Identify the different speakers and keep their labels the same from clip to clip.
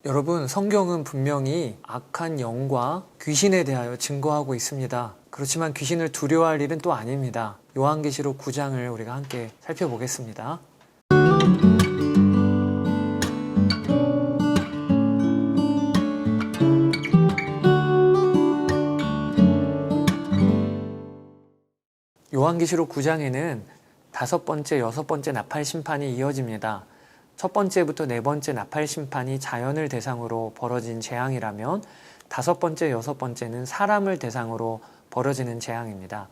Speaker 1: 여러분, 성경은 분명히 악한 영과 귀신에 대하여 증거하고 있습니다. 그렇지만 귀신을 두려워할 일은 또 아닙니다. 요한계시록 9장을 우리가 함께 살펴보겠습니다. 요한계시록 9장에는 5번째, 6번째 나팔 심판이 이어집니다. 첫 번째부터 네 번째 나팔 심판이 자연을 대상으로 벌어진 재앙이라면 5번째, 6번째는 사람을 대상으로 벌어지는 재앙입니다.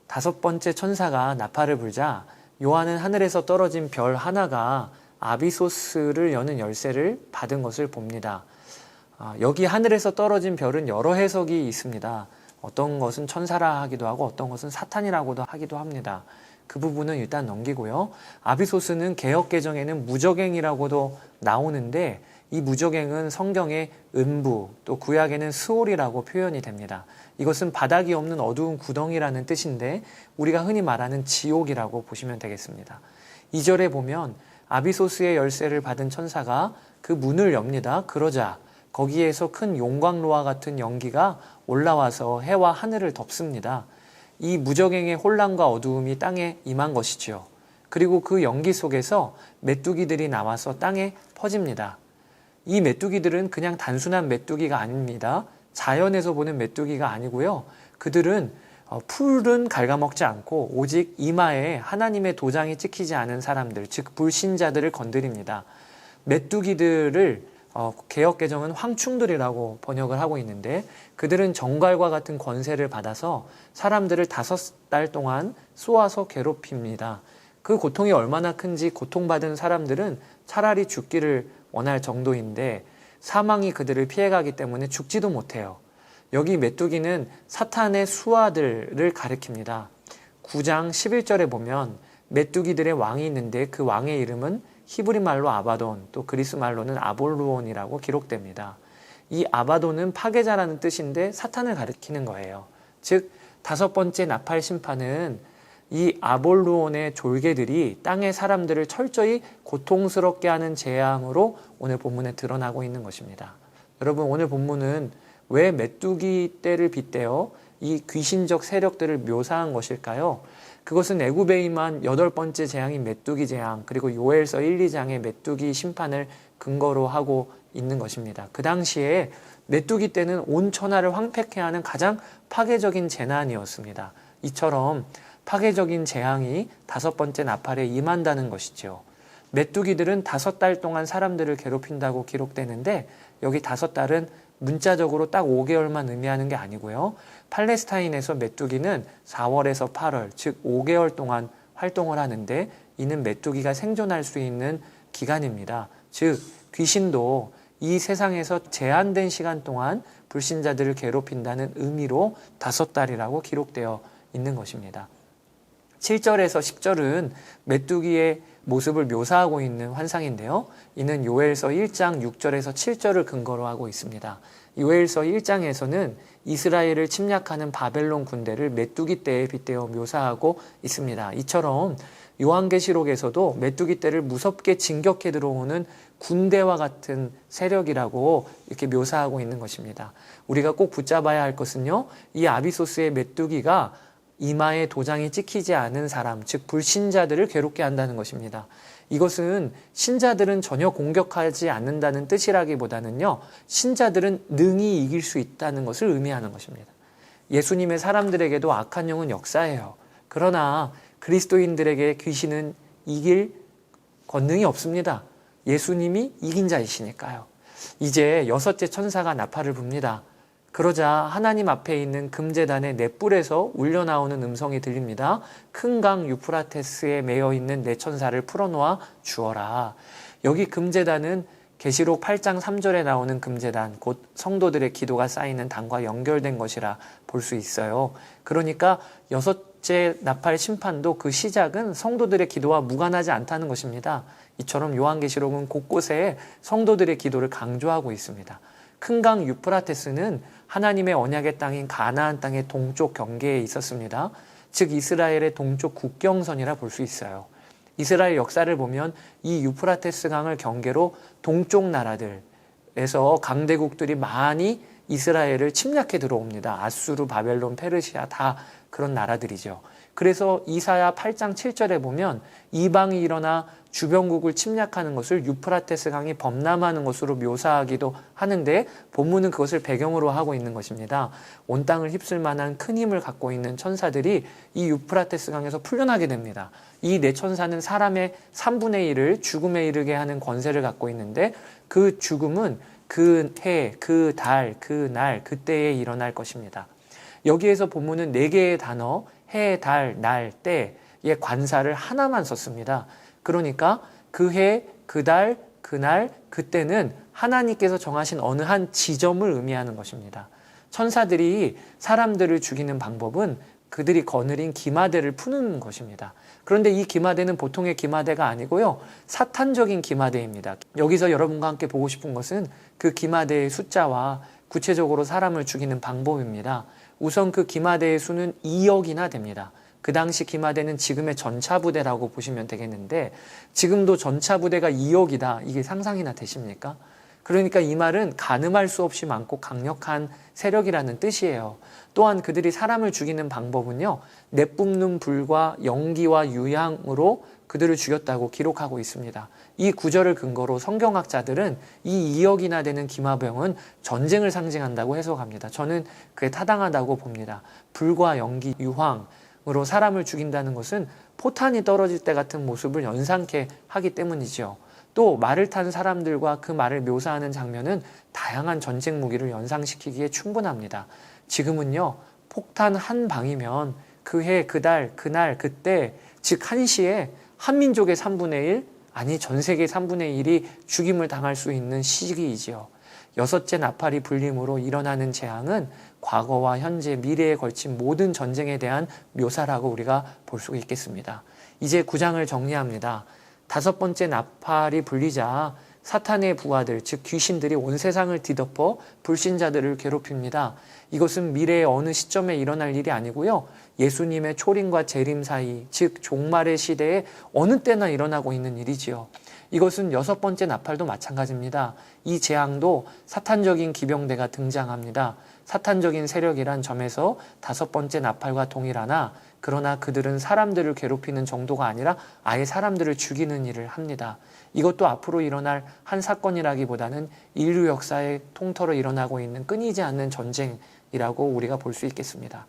Speaker 1: 5번째 천사가 나팔을 불자 요한은 하늘에서 떨어진 별 하나가 아비소스를 여는 열쇠를 받은 것을 봅니다. 여기 하늘에서 떨어진 별은 여러 해석이 있습니다. 어떤 것은 천사라 하기도 하고 어떤 것은 사탄이라고도 하기도 합니다. 그 부분은 일단 넘기고요. 아비소스는 개역개정에는 무저갱이라고도 나오는데 이 무저갱은 성경의 음부, 또 구약에는 스올이라고 표현이 됩니다. 이것은 바닥이 없는 어두운 구덩이라는 뜻인데 우리가 흔히 말하는 지옥이라고 보시면 되겠습니다. 2절에 보면 아비소스의 열쇠를 받은 천사가 그 문을 엽니다. 그러자 거기에서 큰 용광로와 같은 연기가 올라와서 해와 하늘을 덮습니다. 이 무저갱의 혼란과 어두움이 땅에 임한 것이지요. 그리고 그 연기 속에서 메뚜기들이 나와서 땅에 퍼집니다. 이 메뚜기들은 그냥 단순한 메뚜기가 아닙니다. 자연에서 보는 메뚜기가 아니고요. 그들은 풀은 갉아먹지 않고 오직 이마에 하나님의 도장이 찍히지 않은 사람들, 즉 불신자들을 건드립니다. 메뚜기들을 개역개정은 황충들이라고 번역을 하고 있는데 그들은 정갈과 같은 권세를 받아서 사람들을 5달 동안 쏘아서 괴롭힙니다. 그 고통이 얼마나 큰지 고통받은 사람들은 차라리 죽기를 원할 정도인데 사망이 그들을 피해가기 때문에 죽지도 못해요. 여기 메뚜기는 사탄의 수하들을 가리킵니다. 9장 11절에 보면 메뚜기들의 왕이 있는데 그 왕의 이름은 히브리 말로 아바돈, 또 그리스 말로는 아볼루온이라고 기록됩니다. 이 아바돈은 파괴자라는 뜻인데 사탄을 가리키는 거예요. 즉 5번째 나팔 심판은 이 아볼루온의 졸개들이 땅의 사람들을 철저히 고통스럽게 하는 재앙으로 오늘 본문에 드러나고 있는 것입니다. 여러분, 오늘 본문은 왜 메뚜기 떼를 빗대어 이 귀신적 세력들을 묘사한 것일까요? 그것은 애굽에 임한 8번째 재앙인 메뚜기 재앙, 그리고 요엘서 1, 2장의 메뚜기 심판을 근거로 하고 있는 것입니다. 그 당시에 메뚜기 떼는 온 천하를 황폐케 하는 가장 파괴적인 재난이었습니다. 이처럼 파괴적인 재앙이 5번째 나팔에 임한다는 것이죠. 메뚜기들은 5달 동안 사람들을 괴롭힌다고 기록되는데 여기 5달은 문자적으로 딱 5개월만 의미하는 게 아니고요. 팔레스타인에서 메뚜기는 4월에서 8월, 즉 5개월 동안 활동을 하는데 이는 메뚜기가 생존할 수 있는 기간입니다. 즉 귀신도 이 세상에서 제한된 시간 동안 불신자들을 괴롭힌다는 의미로 5달이라고 기록되어 있는 것입니다. 7절에서 10절은 메뚜기의 모습을 묘사하고 있는 환상인데요. 이는 요엘서 1장 6절에서 7절을 근거로 하고 있습니다. 요엘서 1장에서는 이스라엘을 침략하는 바벨론 군대를 메뚜기 떼에 빗대어 묘사하고 있습니다. 이처럼 요한계시록에서도 메뚜기 떼를 무섭게 진격해 들어오는 군대와 같은 세력이라고 이렇게 묘사하고 있는 것입니다. 우리가 꼭 붙잡아야 할 것은요, 이 아비소스의 메뚜기가 이마에 도장이 찍히지 않은 사람, 즉 불신자들을 괴롭게 한다는 것입니다. 이것은 신자들은 전혀 공격하지 않는다는 뜻이라기보다는요, 신자들은 능히 이길 수 있다는 것을 의미하는 것입니다. 예수님의 사람들에게도 악한 영은 역사해요. 그러나 그리스도인들에게 귀신은 이길 권능이 없습니다. 예수님이 이긴 자이시니까요. 이제 6째 천사가 나팔을 붑니다. 그러자 하나님 앞에 있는 금제단의 넷불에서 울려나오는 음성이 들립니다. 큰 강 유프라테스에 매여 있는 네 천사를 풀어놓아 주어라. 여기 금제단은 계시록 8장 3절에 나오는 금제단, 곧 성도들의 기도가 쌓이는 단과 연결된 것이라 볼 수 있어요. 그러니까 6째 나팔 심판도 그 시작은 성도들의 기도와 무관하지 않다는 것입니다. 이처럼 요한계시록은 곳곳에 성도들의 기도를 강조하고 있습니다. 큰 강 유프라테스는 하나님의 언약의 땅인 가나안 땅의 동쪽 경계에 있었습니다. 즉 이스라엘의 동쪽 국경선이라 볼 수 있어요. 이스라엘 역사를 보면 이 유프라테스 강을 경계로 동쪽 나라들, 북쪽에서 강대국들이 많이 이스라엘을 침략해 들어옵니다. 아수르, 바벨론, 페르시아 다 그런 나라들이죠. 그래서 이사야 8장 7절에 보면 이방이 일어나 주변국을 침략하는 것을 유프라테스 강이 범람하는 것으로 묘사하기도 하는데 본문은 그것을 배경으로 하고 있는 것입니다. 온 땅을 휩쓸 만한 큰 힘을 갖고 있는 천사들이 이 유프라테스 강에서 풀려나게 됩니다. 이 네 천사는 사람의 3분의 1을 죽음에 이르게 하는 권세를 갖고 있는데 그 죽음은 그 해, 그 달, 그 날, 그때에 일어날 것입니다. 여기에서 본문은 4개의 단어 해, 달, 날, 때의 관사를 하나만 썼습니다. 그러니까 그 해, 그 달, 그 날, 그때는 하나님께서 정하신 어느 한 지점을 의미하는 것입니다. 천사들이 사람들을 죽이는 방법은 그들이 거느린 기마대를 푸는 것입니다. 그런데 이 기마대는 보통의 기마대가 아니고요. 사탄적인 기마대입니다. 여기서 여러분과 함께 보고 싶은 것은 그 기마대의 숫자와 구체적으로 사람을 죽이는 방법입니다. 우선 그 기마대의 수는 2억이나 됩니다. 그 당시 기마대는 지금의 전차부대라고 보시면 되겠는데 지금도 전차부대가 2억이다. 이게 상상이나 되십니까? 그러니까 이 말은 가늠할 수 없이 많고 강력한 세력이라는 뜻이에요. 또한 그들이 사람을 죽이는 방법은요. 내뿜는 불과 연기와 유향으로 그들을 죽였다고 기록하고 있습니다. 이 구절을 근거로 성경학자들은 이 2억이나 되는 기마병은 전쟁을 상징한다고 해석합니다. 저는 그게 타당하다고 봅니다. 불과 연기, 유황으로 사람을 죽인다는 것은 포탄이 떨어질 때 같은 모습을 연상케 하기 때문이죠. 또 말을 탄 사람들과 그 말을 묘사하는 장면은 다양한 전쟁 무기를 연상시키기에 충분합니다. 지금은요, 폭탄 한 방이면 그 해, 그 달, 그날, 그때, 즉 한시에 한민족의 3분의 1, 아니 전 세계 3분의 1이 죽임을 당할 수 있는 시기이지요. 6째 나팔이 불림으로 일어나는 재앙은 과거와 현재, 미래에 걸친 모든 전쟁에 대한 묘사라고 우리가 볼 수 있겠습니다. 이제 9장을 정리합니다. 5번째 나팔이 불리자 사탄의 부하들, 즉 귀신들이 온 세상을 뒤덮어 불신자들을 괴롭힙니다. 이것은 미래의 어느 시점에 일어날 일이 아니고요. 예수님의 초림과 재림 사이, 즉 종말의 시대에 어느 때나 일어나고 있는 일이지요. 이것은 6번째 나팔도 마찬가지입니다. 이 재앙도 사탄적인 기병대가 등장합니다. 사탄적인 세력이란 점에서 5번째 나팔과 동일하나 그러나 그들은 사람들을 괴롭히는 정도가 아니라 아예 사람들을 죽이는 일을 합니다. 이것도 앞으로 일어날 한 사건이라기보다는 인류 역사의 통틀어 일어나고 있는 끊이지 않는 전쟁이라고 우리가 볼 수 있겠습니다.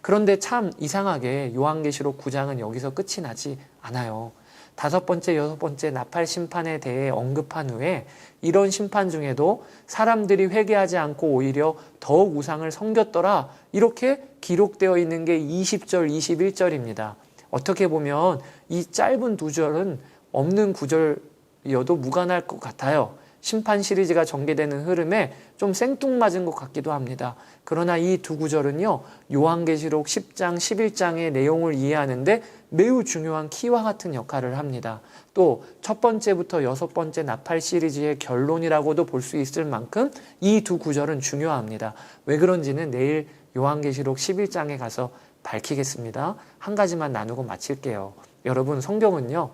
Speaker 1: 그런데 참 이상하게 요한계시록 9장은 여기서 끝이 나지 않아요. 5번째, 6번째 나팔 심판에 대해 언급한 후에 이런 심판 중에도 사람들이 회개하지 않고 오히려 더욱 우상을 섬겼더라 이렇게 기록되어 있는 게 20절, 21절입니다. 어떻게 보면 이 짧은 2절은 없는 구절이어도 무관할 것 같아요. 심판 시리즈가 전개되는 흐름에 좀 생뚱맞은 것 같기도 합니다. 그러나 이 2 구절은요. 요한계시록 10장, 11장의 내용을 이해하는데 매우 중요한 키와 같은 역할을 합니다. 또 첫 번째부터 6번째 나팔 시리즈의 결론이라고도 볼 수 있을 만큼 이 2 구절은 중요합니다. 왜 그런지는 내일 요한계시록 11장에 가서 밝히겠습니다. 한 가지만 나누고 마칠게요. 여러분, 성경은요.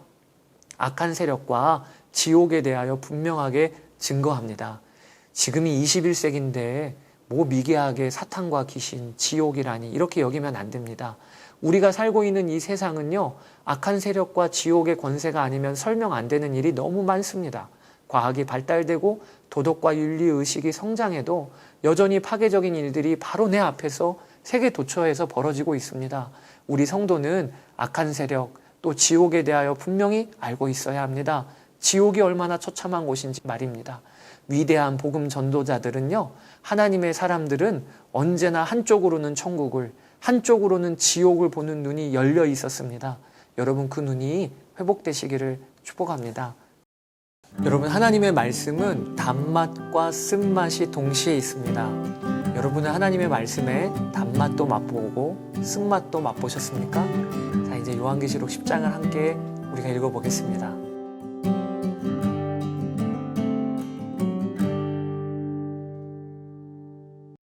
Speaker 1: 악한 세력과 지옥에 대하여 분명하게 증거합니다. 지금이 21세기인데 뭐 미개하게 사탄과 귀신, 지옥이라니 이렇게 여기면 안 됩니다. 우리가 살고 있는 이 세상은요. 악한 세력과 지옥의 권세가 아니면 설명 안 되는 일이 너무 많습니다. 과학이 발달되고 도덕과 윤리의식이 성장해도 여전히 파괴적인 일들이 바로 내 앞에서 세계 도처에서 벌어지고 있습니다. 우리 성도는 악한 세력 또 지옥에 대하여 분명히 알고 있어야 합니다. 지옥이 얼마나 처참한 곳인지 말입니다. 위대한 복음 전도자들은요. 하나님의 사람들은 언제나 한쪽으로는 천국을 한쪽으로는 지옥을 보는 눈이 열려 있었습니다. 여러분 그 눈이 회복되시기를 축복합니다. 여러분 하나님의 말씀은 단맛과 쓴맛이 동시에 있습니다. 여러분은 하나님의 말씀에 단맛도 맛보고 쓴맛도 맛보셨습니까? 자 이제 요한계시록 10장을 함께 우리가 읽어보겠습니다.